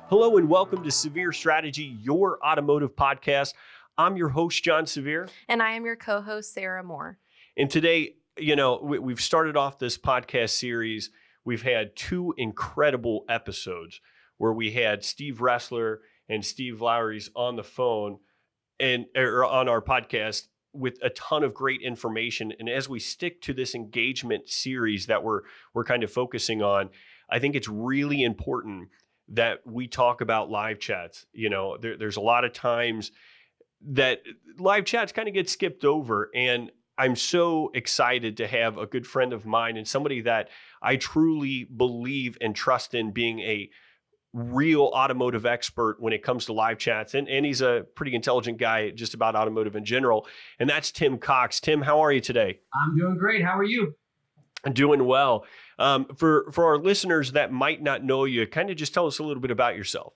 Hello and welcome to Sevier Strategy, your automotive podcast. I'm your host, John Sevier. And I am your co-host, Sarah Moore. And today, we've started off this podcast series. We've had two incredible episodes where we had Steve Ressler and Steve Lowry's on the phone or on our podcast with a ton of great information. And as we stick to this engagement series that we're kind of focusing on, I think it's really important that we talk about live chats. There's a lot of times that live chats kind of get skipped over, and I'm so excited to have a good friend of mine and somebody that I truly believe and trust in being a real automotive expert when it comes to live chats. And he's a pretty intelligent guy just about automotive in general. And that's Tim Cox. Tim, how are you today? I'm doing great. How are you? I'm doing well. For our listeners that might not know you, kind of just tell us a little bit about yourself.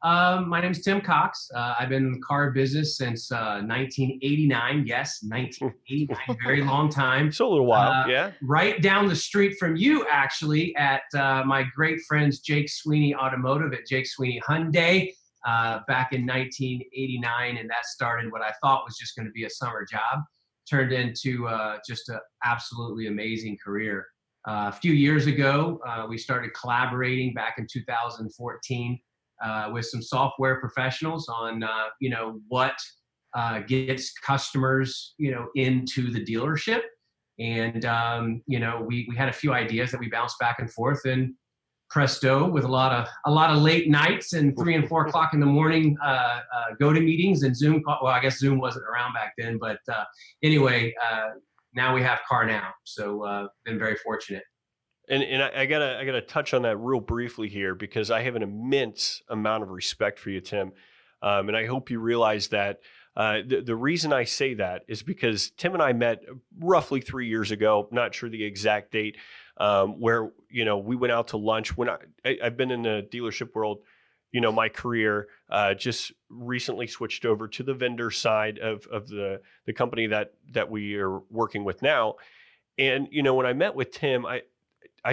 My name is Tim Cox. I've been in the car business since 1989. Yes, 1989, very long time. So a little while, yeah. Right down the street from you, actually, at my great friends Jake Sweeney Automotive at Jake Sweeney Hyundai back in 1989. And that started what I thought was just going to be a summer job. Turned into just an absolutely amazing career. A few years ago, we started collaborating back in 2014 with some software professionals on, what gets customers, into the dealership. And, we had a few ideas that we bounced back and forth, and presto, with a lot of late nights and 3 and 4 o'clock in the morning go to meetings and Zoom. Well, I guess Zoom wasn't around back then, but anyway, now we have CarNow. So been very fortunate. And I gotta touch on that real briefly here, because I have an immense amount of respect for you, Tim. And I hope you realize that the reason I say that is because Tim and I met roughly 3 years ago, not sure the exact date, where, we went out to lunch. When I've been in the dealership world, my career, just recently switched over to the vendor side of the company that we are working with now. And, when I met with Tim, I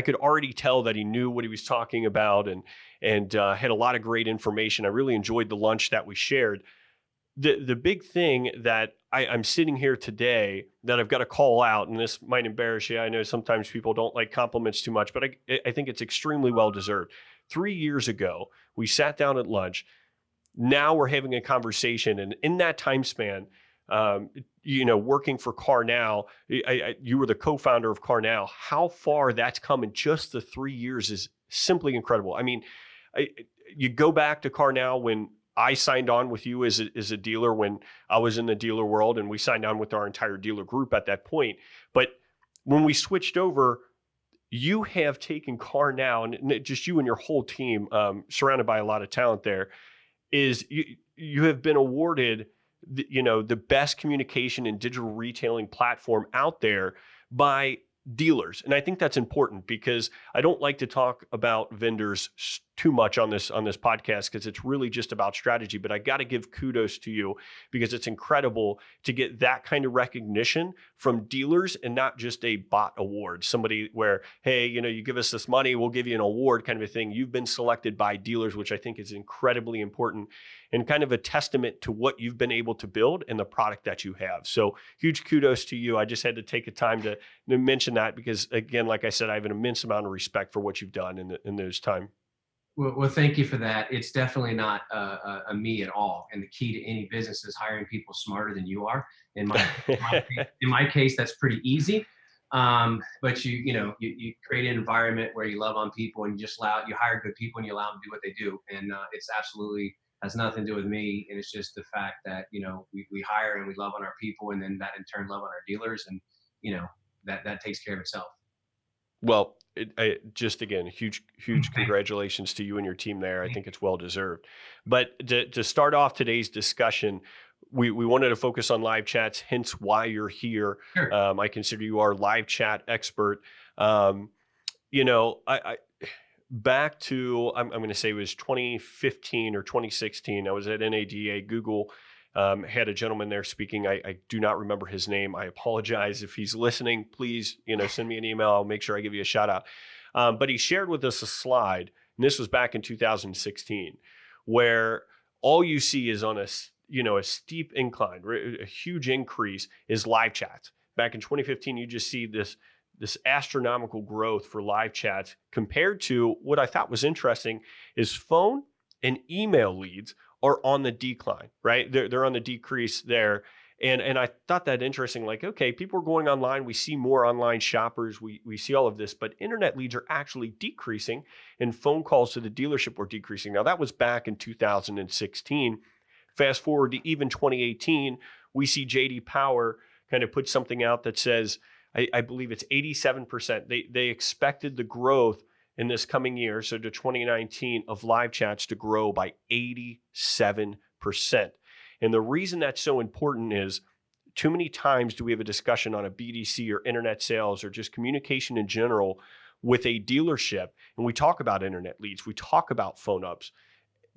could already tell that he knew what he was talking about and had a lot of great information. I really enjoyed the lunch that we shared. The big thing that I'm sitting here today that I've got to call out, and this might embarrass you. I know sometimes people don't like compliments too much, but I think it's extremely well deserved. 3 years ago, we sat down at lunch. Now we're having a conversation, and in that time span, working for CarNow, you were the co-founder of CarNow. How far that's come in just the 3 years is simply incredible. I mean, you go back to CarNow when I signed on with you as a dealer, when I was in the dealer world, and we signed on with our entire dealer group at that point. But when we switched over, you have taken CarNow, and just you and your whole team, surrounded by a lot of talent there, is you have been awarded the best communication and digital retailing platform out there by dealers. And I think that's important, because I don't like to talk about vendors too much on this podcast, because it's really just about strategy. But I got to give kudos to you, because it's incredible to get that kind of recognition from dealers, and not just a bot award. Somebody where, hey, you give us this money, we'll give you an award kind of a thing. You've been selected by dealers, which I think is incredibly important and kind of a testament to what you've been able to build and the product that you have. So huge kudos to you. I just had to take a time to mention that, because again, like I said, I have an immense amount of respect for what you've done in those time. Well, thank you for that. It's definitely not a me at all. And the key to any business is hiring people smarter than you are. In my case, that's pretty easy. But you create an environment where you love on people, and you hire good people, and you allow them to do what they do. And it's absolutely has nothing to do with me. And it's just the fact that, we hire and we love on our people, and then that in turn love on our dealers. And, that takes care of itself. Well, just again, huge congratulations to you and your team there. I think it's well deserved. But to start off today's discussion, we wanted to focus on live chats, hence why you're here. Sure. I consider you our live chat expert. Back to, I'm going to say it was 2015 or 2016. I was at NADA. Google had a gentleman there speaking. I do not remember his name. I apologize if he's listening. Please, send me an email. I'll make sure I give you a shout out. But he shared with us a slide. and this was back in 2016, where all you see is on a steep incline, a huge increase is live chats. Back in 2015, you just see this astronomical growth for live chats compared to what I thought was interesting is phone and email leads are on the decline, right? They're on the decrease there. And I thought that interesting, like, okay, people are going online. We see more online shoppers. We see all of this, but internet leads are actually decreasing and phone calls to the dealership were decreasing. Now that was back in 2016. Fast forward to even 2018, we see JD Power kind of put something out that says, I believe it's 87%. They expected the growth in this coming year, so to 2019, of live chats to grow by 87%. And the reason that's so important is too many times do we have a discussion on a BDC or internet sales or just communication in general with a dealership, and we talk about internet leads, we talk about phone ups.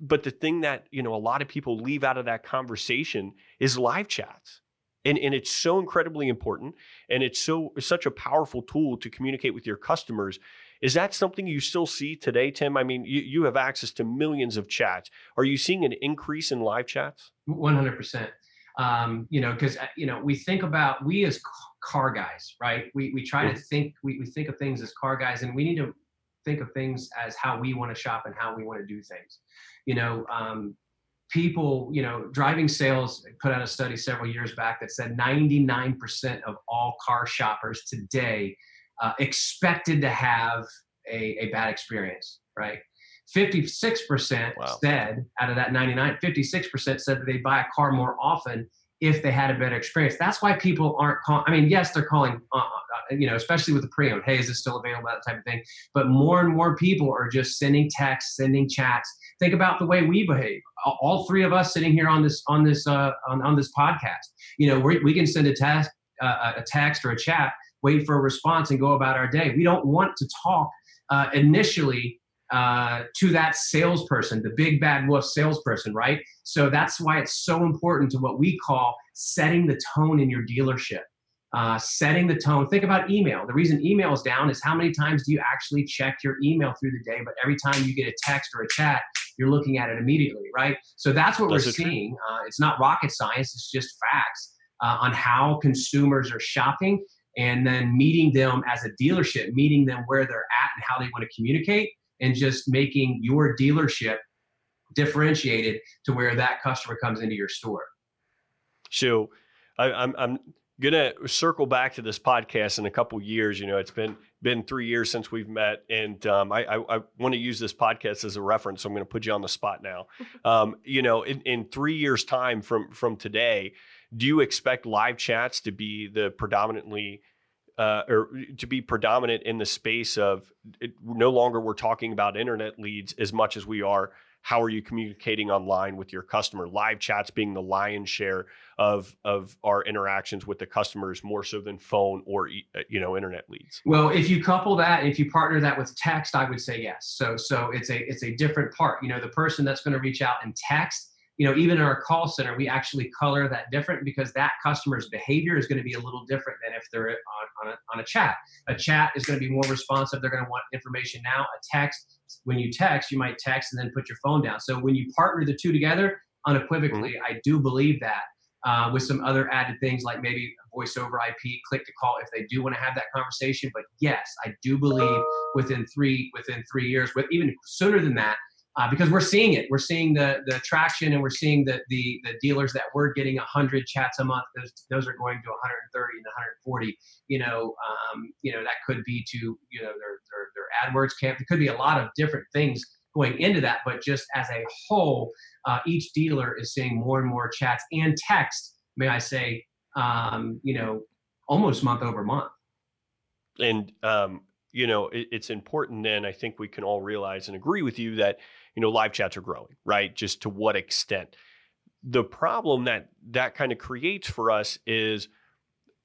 But the thing that, a lot of people leave out of that conversation is live chats. And it's so incredibly important. And it's such a powerful tool to communicate with your customers. Is that something you still see today, Tim? I mean, you have access to millions of chats. Are you seeing an increase in live chats? 100%. Because we as car guys, right? We try to think, we think of things as car guys, and we need to think of things as how we want to shop and how we want to do things. People, driving sales put out a study several years back that said 99% of all car shoppers today expected to have a bad experience, right? 56% said, out of that 99, 56% said that they buy a car more often if they had a better experience. That's why people aren't calling. I mean, yes, they're calling, especially with the pre-owned. Hey, is this still available? That type of thing. But more and more people are just sending texts, sending chats. Think about the way we behave. All three of us sitting here on this podcast. We can send a text or a chat, wait for a response, and go about our day. We don't want to talk initially to that salesperson, the big bad wolf salesperson, right? So that's why it's so important to what we call setting the tone in your dealership. Setting the tone. Think about email. The reason email is down is how many times do you actually check your email through the day? But every time you get a text or a chat, you're looking at it immediately, right? So that's what we're seeing. It's not rocket science. It's just facts on how consumers are shopping, and then meeting them as a dealership, meeting them where they're at and how they want to communicate, and just making your dealership differentiated to where that customer comes into your store. So I'm gonna circle back to this podcast in a couple of years. It's been 3 years since we've met, and I want to use this podcast as a reference. So I'm going to put you on the spot now. In 3 years' time from today, do you expect live chats to be the predominantly or to be predominant in the space of no longer we're talking about internet leads as much as we are how are you communicating online with your customer? Live chats being the lion's share of our interactions with the customers, more so than phone or internet leads. Well, if you couple that, if you partner that with text, I would say yes. So it's a different part. The person that's going to reach out and text, even in our call center, we actually color that different because that customer's behavior is going to be a little different than if they're on a chat. A chat is going to be more responsive. They're going to want information now. A text, when you text, you might text and then put your phone down. So when you partner the two together, unequivocally, I do believe that with some other added things like maybe voice over IP, click to call if they do want to have that conversation. But yes, I do believe within 3 years, but even sooner than that, because we're seeing it. We're seeing the traction, and we're seeing the dealers that we're getting 100 chats a month. Those are going to 130 and 140. That could be to their AdWords camp. It could be a lot of different things going into that. But just as a whole, each dealer is seeing more and more chats and text. May I say, almost month over month. And it's important then, I think we can all realize and agree with you that, live chats are growing, right? Just to what extent. The problem that kind of creates for us is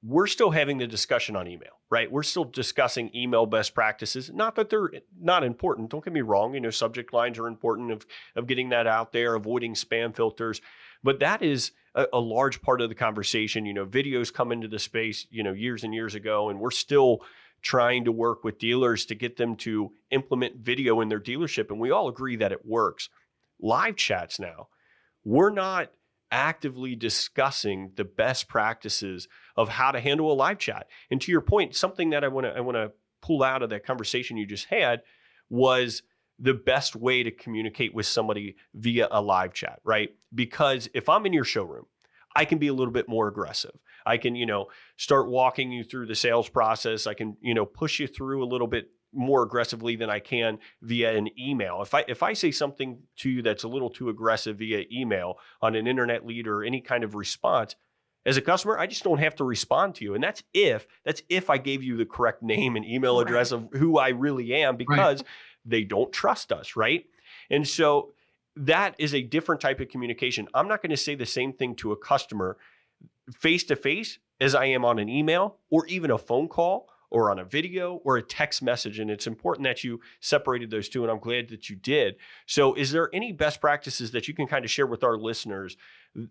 we're still having the discussion on email, right? We're still discussing email best practices. Not that they're not important. Don't get me wrong. Subject lines are important of getting that out there, avoiding spam filters. But that is a large part of the conversation. Videos come into the space, years and years ago, and we're still trying to work with dealers to get them to implement video in their dealership, and we all agree that it works. Live chats now, we're not actively discussing the best practices of how to handle a live chat. And to your point, something that I want to pull out of that conversation you just had was the best way to communicate with somebody via a live chat, right? Because if I'm in your showroom, I can be a little bit more aggressive. I can, start walking you through the sales process. I can, push you through a little bit more aggressively than I can via an email. If I say something to you that's a little too aggressive via email on an internet lead or any kind of response, as a customer, I just don't have to respond to you. And that's if I gave you the correct name and email address of who I really am, because they don't trust us, right? And so that is a different type of communication. I'm not going to say the same thing to a customer face to face as I am on an email or even a phone call or on a video or a text message. And it's important that you separated those two, and I'm glad that you did. So is there any best practices that you can kind of share with our listeners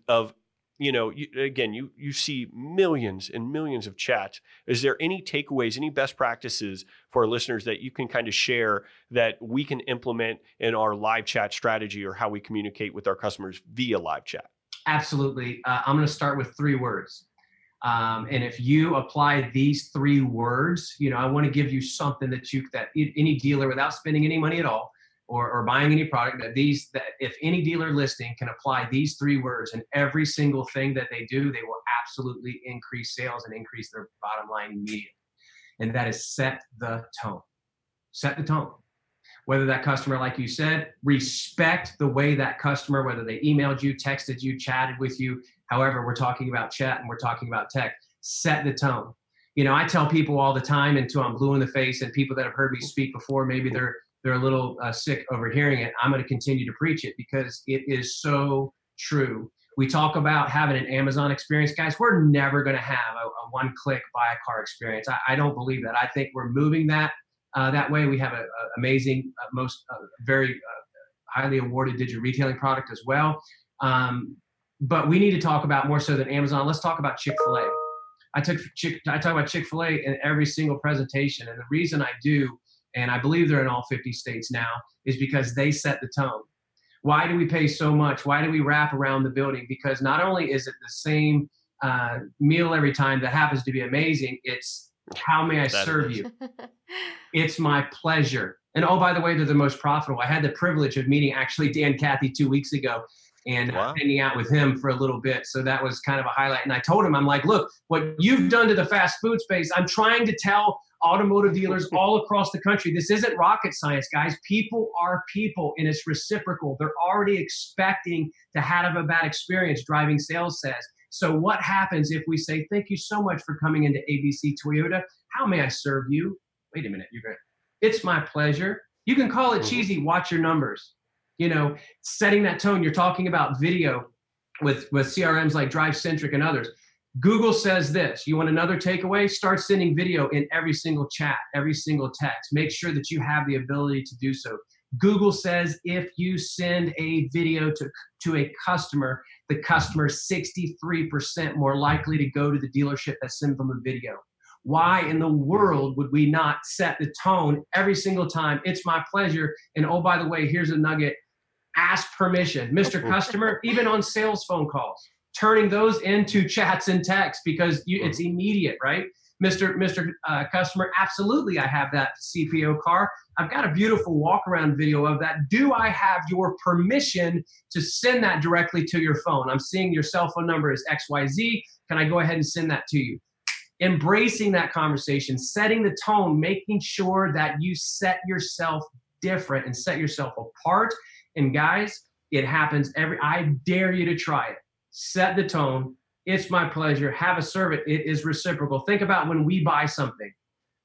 of, you see millions and millions of chats. Is there any takeaways, any best practices for our listeners that you can kind of share that we can implement in our live chat strategy or how we communicate with our customers via live chat? Absolutely. I'm going to start with 3 words. And if you apply these 3 words, I want to give you something that any dealer, without spending any money at all or buying any product, that if any dealer listening can apply these 3 words in every single thing that they do, they will absolutely increase sales and increase their bottom line immediately. And that is set the tone. Set the tone. Whether that customer, like you said, respect the way that customer, whether they emailed you, texted you, chatted with you, however, we're talking about chat and we're talking about tech, set the tone. I tell people all the time until I'm blue in the face, and people that have heard me speak before, maybe they're a little sick over hearing it. I'm going to continue to preach it because it is so true. We talk about having an Amazon experience. Guys, we're never going to have a one-click buy a car experience. I don't believe that. I think we're moving that way. We have an amazing, very highly awarded digital retailing product as well. But we need to talk about, more so than Amazon, let's talk about Chick-fil-A. I talk about Chick-fil-A in every single presentation. And the reason I do, and I believe they're in all 50 states now, is because they set the tone. Why do we pay so much? Why do we wrap around the building? Because not only is it the same meal every time that happens to be amazing, it's how may I serve you? It's my pleasure. And oh, by the way, they're the most profitable. I had the privilege of meeting actually Dan Cathy 2 weeks ago and hanging out with him for a little bit. So that was kind of a highlight. And I told him, I'm like, look, what you've done to the fast food space, I'm trying to tell automotive dealers all across the country, this isn't rocket science, guys. People are people, and it's reciprocal. They're already expecting to have a bad experience, driving sales says. So what happens if we say, thank you so much for coming into ABC Toyota. How may I serve you? Wait a minute, it's my pleasure. You can call it cheesy, watch your numbers. Setting that tone. You're talking about video with CRMs like DriveCentric and others. Google says this. You want another takeaway? Start sending video in every single chat, every single text. Make sure that you have the ability to do so. Google says if you send a video to a customer, the customer is 63% more likely to go to the dealership that sends them a video. Why in the world would we not set the tone every single time? It's my pleasure. And oh, by the way, here's a nugget. Ask permission. Mr. Customer, even on sales phone calls, turning those into chats and texts because it's immediate, right? Mr. Customer, absolutely, I have that CPO car. I've got a beautiful walk-around video of that. Do I have your permission to send that directly to your phone? I'm seeing your cell phone number is XYZ. Can I go ahead and send that to you? Embracing that conversation, setting the tone, making sure that you set yourself different and set yourself apart. And guys, it happens I dare you to try it. Set the tone. It's my pleasure. Have a servant. It is reciprocal. Think about when we buy something.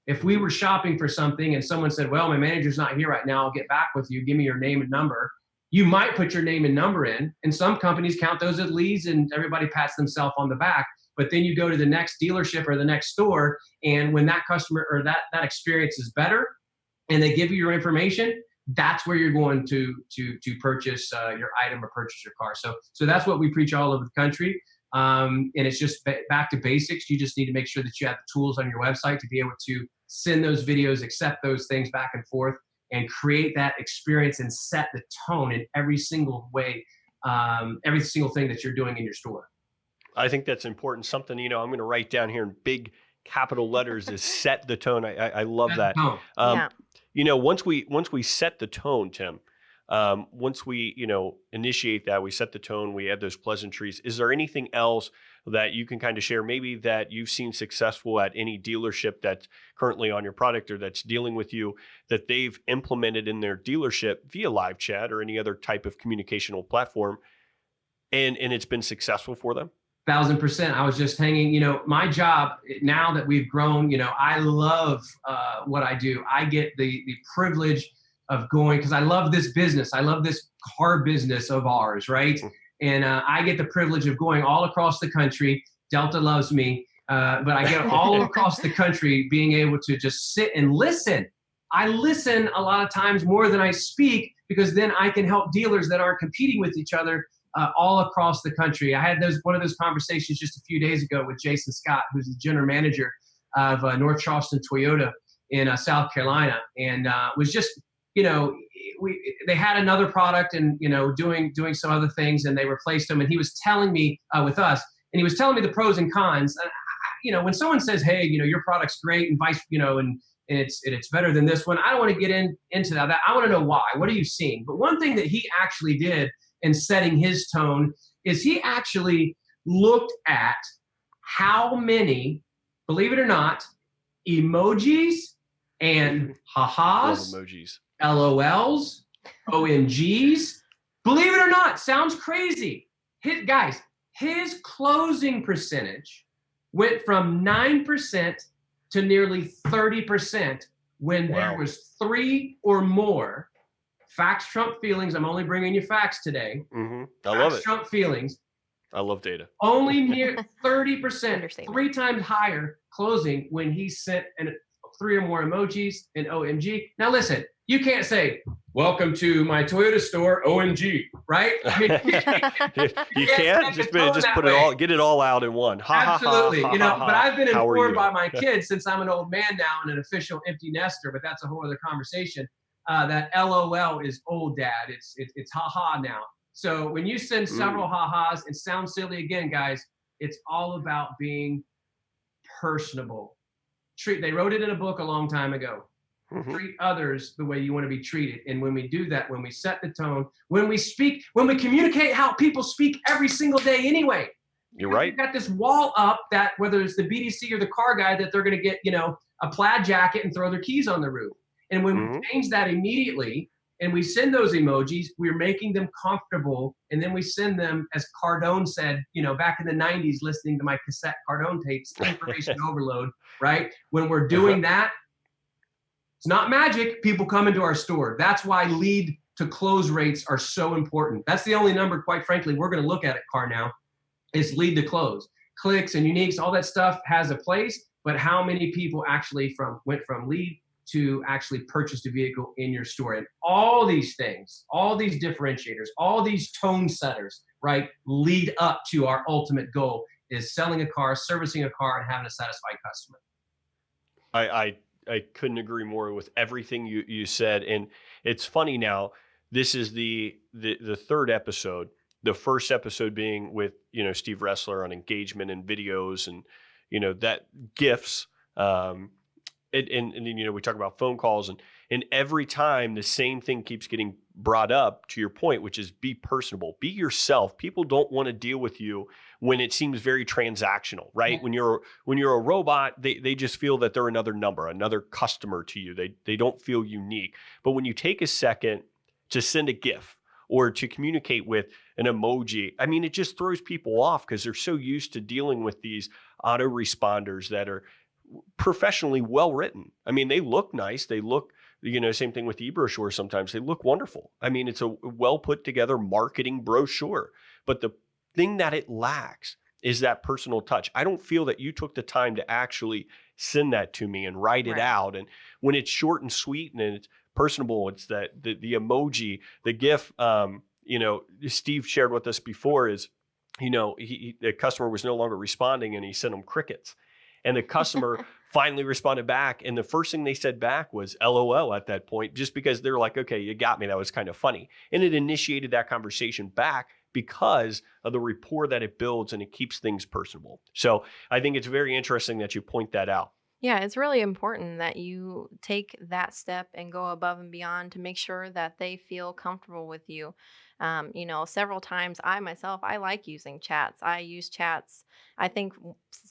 If we were shopping for something and someone said, well, my manager's not here right now, I'll get back with you. Give me your name and number. You might put your name and number in, and some companies count those as leads and everybody pats themselves on the back. But then you go to the next dealership or the next store, and when that customer or that experience is better and they give you your information, that's where you're going to purchase your item or purchase your car. So that's what we preach all over the country. And it's just back to basics. You just need to make sure that you have the tools on your website to be able to send those videos, accept those things back and forth, and create that experience and set the tone in every single way, every single thing that you're doing in your store. I think that's important. Something, I'm going to write down here in big capital letters is set the tone. I love Set that. the tone. Yeah. Once we set the tone, Tim, once we, initiate that, we set the tone, we add those pleasantries. Is there anything else that you can kind of share, maybe that you've seen successful at any dealership that's currently on your product or that's dealing with you, that they've implemented in their dealership via live chat or any other type of communicational platform, and it's been successful for them? 1,000%. I was just hanging, my job now that we've grown, I love what I do. I get the privilege of going, because I love this business. I love this car business of ours, right? And I get the privilege of going all across the country. Delta loves me, but I get all across the country being able to just sit and listen. I listen a lot of times more than I speak, because then I can help dealers that aren't competing with each other all across the country. I had one of those conversations just a few days ago with Jason Scott, who's the general manager of North Charleston Toyota in South Carolina, and was just, they had another product and doing some other things, and they replaced them. And he was telling me with us, and he was telling me the pros and cons. When someone says, "Hey, your product's great," and and it's better than this one, I don't want to get into that. I want to know why. What are you seeing? But one thing that he actually did in setting his tone is he actually looked at how many, believe it or not, emojis and ha-has, Love emojis, LOLs, OMGs. Believe it or not, sounds crazy. His closing percentage went from 9% to nearly 30% when there was 3 or more. Facts trump feelings. I'm only bringing you facts today. Mm-hmm. I love it. Facts trump feelings. I love data. Only near 30%, Understatement. 3 times higher closing when he sent 3 or more emojis and OMG. Now listen, you can't say, "Welcome to my Toyota store, OMG," right? I mean, you can't just put it all, get it all out in one. Absolutely, ha, ha, but I've been how are informed you? by my kids, since I'm an old man now and an official empty nester, but that's a whole other conversation, that LOL is old dad. It's haha now. So when you send several ha-has, it sounds silly again, guys. It's all about being personable. They wrote it in a book a long time ago. Mm-hmm. Treat others the way you want to be treated. And when we do that, when we set the tone, when we speak, when we communicate how people speak every single day anyway. You're right. You've got this wall up that whether it's the BDC or the car guy, that they're going to get, a plaid jacket and throw their keys on the roof. And when we change that immediately and we send those emojis, we're making them comfortable. And then we send them, as Cardone said, back in the 90s, listening to my cassette Cardone tapes, information overload, right? When we're doing that, it's not magic. People come into our store. That's why lead to close rates are so important. That's the only number, quite frankly, we're going to look at CarNow is lead to close. Clicks and uniques, all that stuff has a place, but how many people actually went from lead to actually purchase a vehicle in your store? And all these things, all these differentiators, all these tone setters, right, lead up to our ultimate goal is selling a car, servicing a car, and having a satisfied customer. I couldn't agree more with everything you said. And it's funny now, this is the 3rd episode, the first episode being with, Steve Ressler on engagement and videos and, that gifts. And then, we talk about phone calls and every time the same thing keeps getting brought up, to your point, which is be personable, be yourself. People don't want to deal with you when it seems very transactional, right? Yeah. When you're a robot, they just feel that they're another number, another customer to you. They don't feel unique. But when you take a second to send a GIF or to communicate with an emoji, I mean, it just throws people off because they're so used to dealing with these autoresponders that are professionally well written. I mean, they look nice. They look, same thing with e-brochure sometimes. They look wonderful. I mean, it's a well put together marketing brochure. But the thing that it lacks is that personal touch. I don't feel that you took the time to actually send that to me and write it out. And when it's short and sweet and it's personable, it's that the emoji, the GIF, Steve shared with us before is the customer was no longer responding and he sent them crickets. And the customer finally responded back. And the first thing they said back was LOL at that point, just because they're like, okay, you got me. That was kind of funny. And it initiated that conversation back because of the rapport that it builds, and it keeps things personable. So I think it's very interesting that you point that out. Yeah, it's really important that you take that step and go above and beyond to make sure that they feel comfortable with you. Several times I myself, I like using chats. I use chats. I think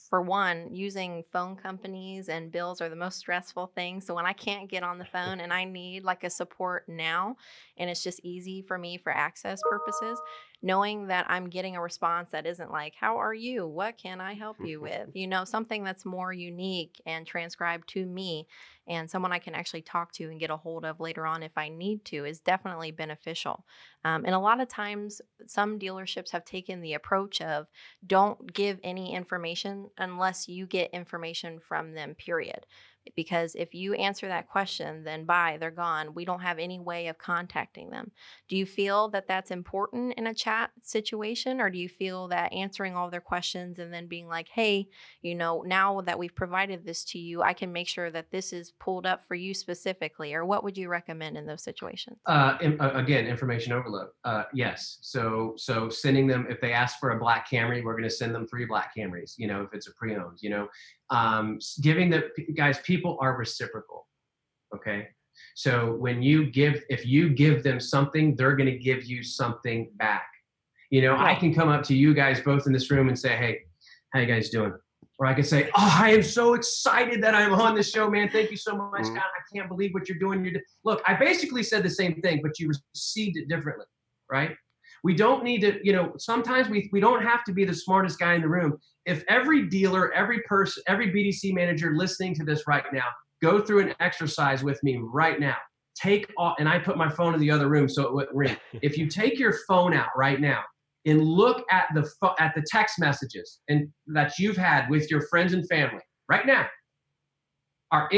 for one, using phone companies and bills are the most stressful thing. So when I can't get on the phone and I need like a support now, and it's just easy for me for access purposes, knowing that I'm getting a response that isn't like, how are you? What can I help you with? Something that's more unique and transcribed to me and someone I can actually talk to and get a hold of later on if I need to is definitely beneficial. And a lot of times, some dealerships have taken the approach of don't give any information unless you get information from them, period. Because if you answer that question, then bye, they're gone. We don't have any way of contacting them. Do you feel that that's important in a chat situation? Or do you feel that answering all their questions and then being like, hey, now that we've provided this to you, I can make sure that this is pulled up for you specifically? Or what would you recommend in those situations? Again, information overload. Yes. So sending them, if they ask for a black Camry, we're going to send them 3 black Camrys, if it's a pre-owned, giving the guys, people are reciprocal. Okay. So if you give them something, they're going to give you something back. I can come up to you guys both in this room and say, hey, how you guys doing? Or I could say, oh, I am so excited that I'm on the show, man. Thank you so much, God. I can't believe what you're doing. Look, I basically said the same thing, but you received it differently, right? We don't need to, sometimes we don't have to be the smartest guy in the room. If every dealer, every person, every BDC manager listening to this right now, go through an exercise with me right now. Take off, and I put my phone in the other room so it wouldn't ring. If you take your phone out right now and look at the text messages and that you've had with your friends and family right now, are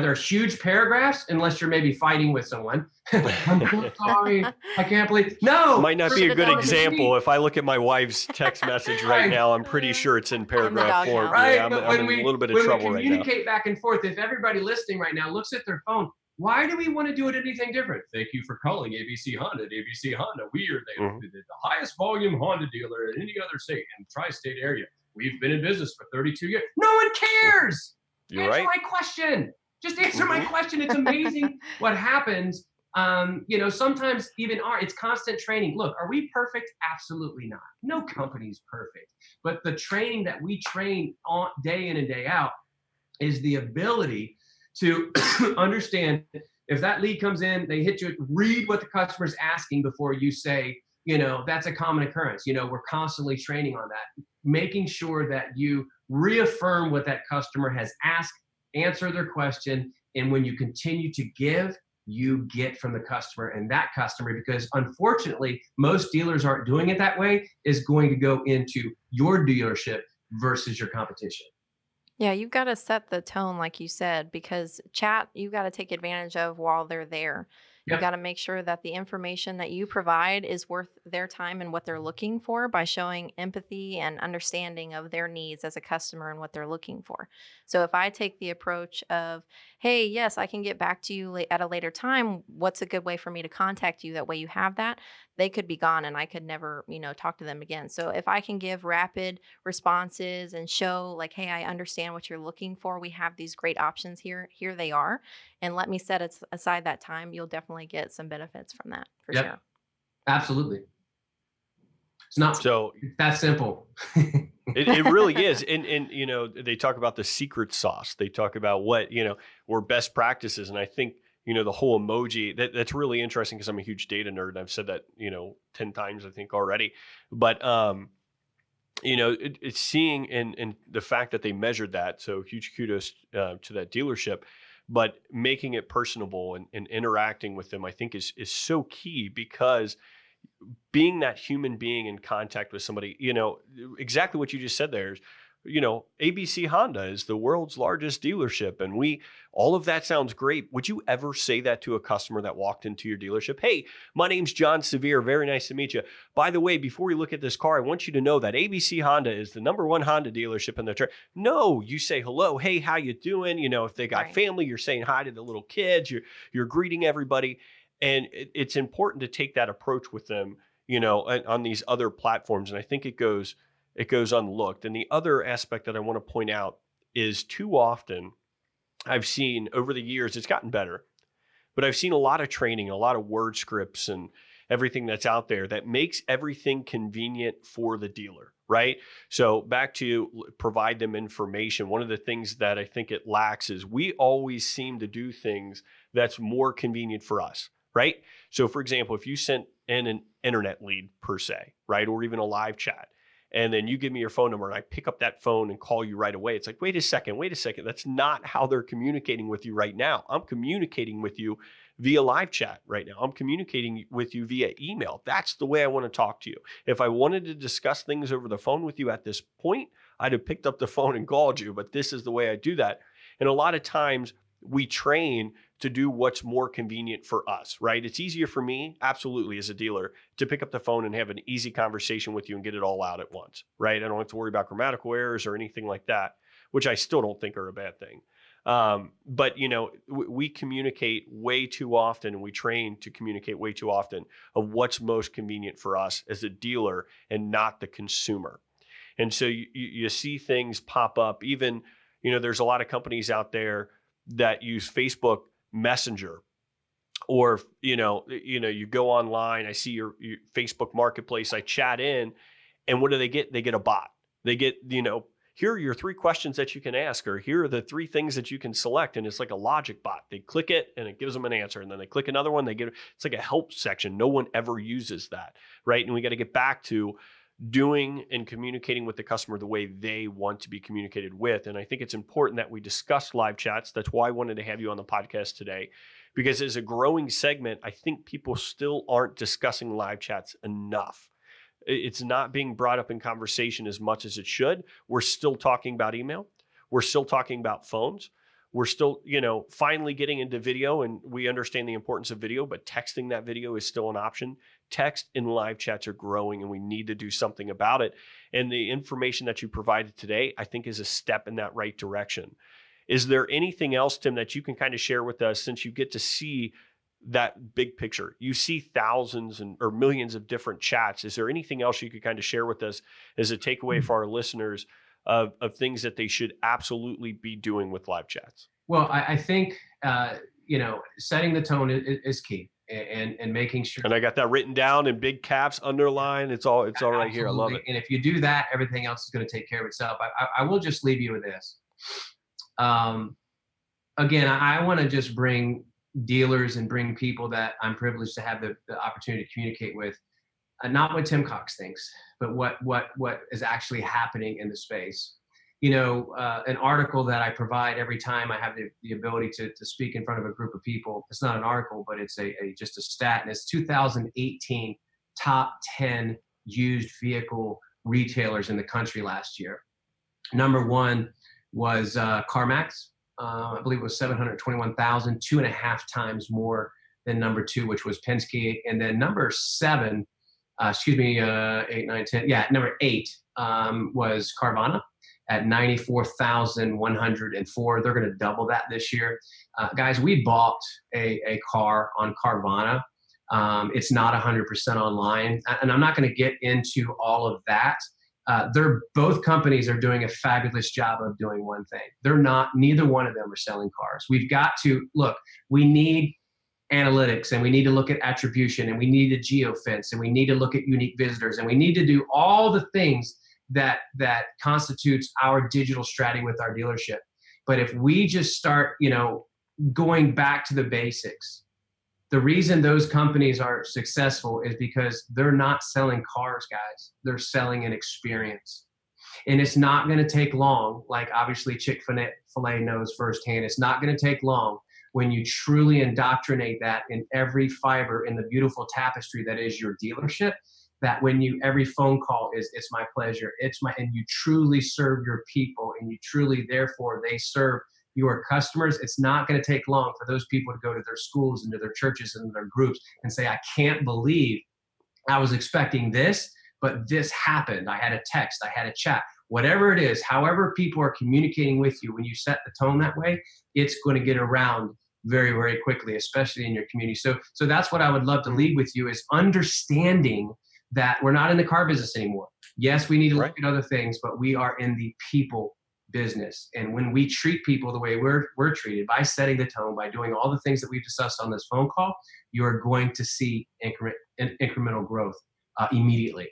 there huge paragraphs? Unless you're maybe fighting with someone. I'm so sorry. I can't believe. No. Might not be a good example. If I look at my wife's text message right now, I'm pretty sure it's in paragraph form. Right. Yeah, I'm in a little bit of trouble right now. When we communicate back and forth, if everybody listening right now looks at their phone, why do we want to do it anything different? Thank you for calling ABC Honda. ABC Honda, we are the highest volume Honda dealer in any other state in tri-state area. We've been in business for 32 years. No one cares. Answer my question. Just answer my question. It's amazing what happens. Sometimes even it's constant training. Look, are we perfect? Absolutely not. No company's perfect. But the training that we train on day in and day out is the ability to understand if that lead comes in, they hit you, read what the customer's asking before you say, that's a common occurrence. We're constantly training on that, making sure that you reaffirm what that customer has asked, answer their question, and when you continue to give, you get from the customer, and that customer, because unfortunately most dealers aren't doing it that way, is going to go into your dealership versus your competition. Yeah, you've got to set the tone, like you said, because chat, you've got to take advantage of while they're there. You got to make sure that the information that you provide is worth their time and what they're looking for by showing empathy and understanding of their needs as a customer and what they're looking for. So if I take the approach of, hey, yes, I can get back to you at a later time, what's a good way for me to contact you? That way you have that. They could be gone and I could never, talk to them again. So if I can give rapid responses and show like, hey, I understand what you're looking for. We have these great options here. Here they are. And let me set aside that time. You'll definitely get some benefits from that for sure. Absolutely. It's not that simple. It really is. And they talk about the secret sauce. They talk about what, were best practices. And I think, the whole emoji, that's really interesting because I'm a huge data nerd. And I've said that, 10 times, I think already. But, it's seeing and the fact that they measured that. So huge kudos to that dealership. But making it personable and interacting with them, I think is so key, because being that human being in contact with somebody, exactly what you just said there is, ABC Honda is the world's largest dealership, and all of that sounds great. Would you ever say that to a customer that walked into your dealership? Hey, my name's John Sevier. Very nice to meet you. By the way, before we look at this car, I want you to know that ABC Honda is the #1 Honda dealership in the track. No, you say hello. Hey, how you doing? If they got Right. family, you're saying hi to the little kids. You're greeting everybody, and it's important to take that approach with them. On these other platforms, and I think it goes unlooked. And the other aspect that I want to point out is too often I've seen over the years, it's gotten better, but I've seen a lot of training, a lot of word scripts and everything that's out there that makes everything convenient for the dealer, right? So back to provide them information. One of the things that I think it lacks is we always seem to do things that's more convenient for us, right? So for example, if you sent in an internet lead per se, right? Or even a live chat, and then you give me your phone number and I pick up that phone and call you right away. It's like, wait a second. That's not how they're communicating with you right now. I'm communicating with you via live chat right now. I'm communicating with you via email. That's the way I want to talk to you. If I wanted to discuss things over the phone with you at this point, I'd have picked up the phone and called you, but this is the way I do that. And a lot of times we train to do what's more convenient for us, right? It's easier for me, absolutely, as a dealer, to pick up the phone and have an easy conversation with you and get it all out at once, right? I don't have to worry about grammatical errors or anything like that, which I still don't think are a bad thing. But we communicate way too often, and we train to communicate way too often of what's most convenient for us as a dealer and not the consumer. And so you see things pop up. Even there's a lot of companies out there that use Facebook Messenger, or you go online, I see your Facebook Marketplace, I chat in, and what do they get? They get a bot. They get here are your 3 questions that you can ask, or here are the 3 things that you can select, and it's like a logic bot. They click it and it gives them an answer, and then they click another one, it's like a help section. No one ever uses that, right? And we got to get back to doing and communicating with the customer the way they want to be communicated with. And I think it's important that we discuss live chats. That's why I wanted to have you on the podcast today, because as a growing segment, I think people still aren't discussing live chats enough. It's not being brought up in conversation as much as it should. We're still talking about email. We're still talking about phones. We're still, finally getting into video, and we understand the importance of video, but texting that video is still an option. Text and live chats are growing, and we need to do something about it. And the information that you provided today, I think, is a step in that right direction. Is there anything else, Tim, that you can kind of share with us, since you get to see that big picture? You see thousands or millions of different chats. Is there anything else you could kind of share with us as a takeaway for our listeners of things that they should absolutely be doing with live chats? Well, I think setting the tone is key, and making sure. And I got that written down in big caps, underlined. It's all right here. I love it. And if you do that, everything else is going to take care of itself. I will just leave you with this. Again, I want to just bring dealers and bring people that I'm privileged to have the opportunity to communicate with, not what Tim Cox thinks, but what is actually happening in the space. An article that I provide every time I have the ability to speak in front of a group of people. It's not an article, but it's just a stat. And it's 2018 top 10 used vehicle retailers in the country last year. Number 1 was CarMax. I believe it was 721,000, 2.5 times more than number 2, which was Penske. And then number 7, 8, 9, 10. Yeah, number 8 was Carvana at 94,104. They're going to double that this year. Guys, we bought a car on Carvana. It's not 100% online. And I'm not going to get into all of that. Both companies are doing a fabulous job of doing one thing. Neither one of them are selling cars. We've got to look, we need analytics, and we need to look at attribution, and we need to geofence, and we need to look at unique visitors, and we need to do all the things that constitutes our digital strategy with our dealership. But if we just start, going back to the basics, the reason those companies are successful is because they're not selling cars, guys. They're selling an experience. And it's not going to take long, like obviously Chick-fil-A knows firsthand. It's not going to take long when you truly indoctrinate that in every fiber in the beautiful tapestry that is your dealership, that when every phone call is, it's my pleasure, and you truly serve your people, and you truly, therefore, they serve your customers. It's not going to take long for those people to go to their schools and to their churches and their groups and say, I can't believe I was expecting this, but this happened. I had a text, I had a chat, whatever it is, however people are communicating with you, when you set the tone that way, it's going to get around very, very quickly, especially in your community. So that's what I would love to lead with you, is understanding that we're not in the car business anymore. Yes, we need to look at other things, but we are in the people business. And when we treat people the way we're treated, by setting the tone, by doing all the things that we've discussed on this phone call, you are going to see incremental growth immediately.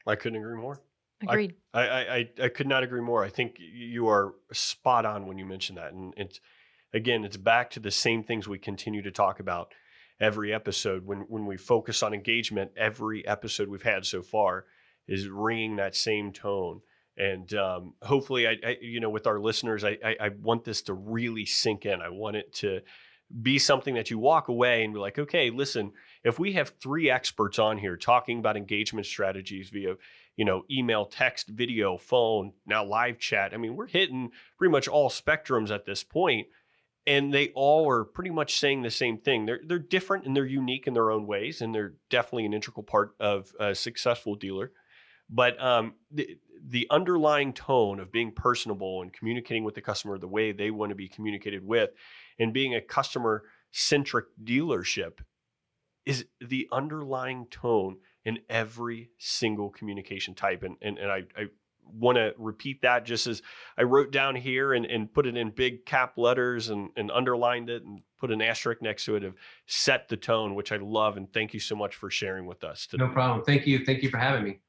I couldn't agree more. Agreed. I could not agree more. I think you are spot on when you mention that. And it's back to the same things we continue to talk about every episode. When we focus on engagement, every episode we've had so far is ringing that same tone. And hopefully, I with our listeners, I want this to really sink in. I want it to be something that you walk away and be like, okay, listen, if we have 3 experts on here talking about engagement strategies via, email, text, video, phone, now live chat. I mean, we're hitting pretty much all spectrums at this point, and they all are pretty much saying the same thing. They're different and they're unique in their own ways, and they're definitely an integral part of a successful dealer. But the underlying tone of being personable and communicating with the customer the way they want to be communicated with, and being a customer-centric dealership, is the underlying tone in every single communication type. And I want to repeat that, just as I wrote down here and put it in big cap letters and underlined it and put an asterisk next to it, of set the tone, which I love. And thank you so much for sharing with us today. No problem. Thank you. Thank you for having me.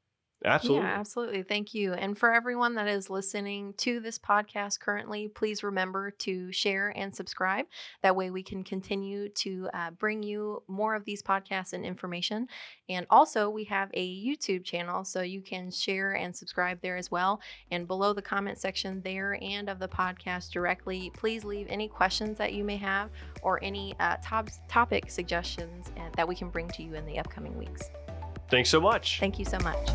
Absolutely. Yeah, absolutely. Thank you. And for everyone that is listening to this podcast currently, please remember to share and subscribe. That way we can continue to bring you more of these podcasts and information. And also, we have a YouTube channel, so you can share and subscribe there as well. And below the comment section there and of the podcast directly, please leave any questions that you may have, or any topic suggestions that we can bring to you in the upcoming weeks. Thanks so much. Thank you so much.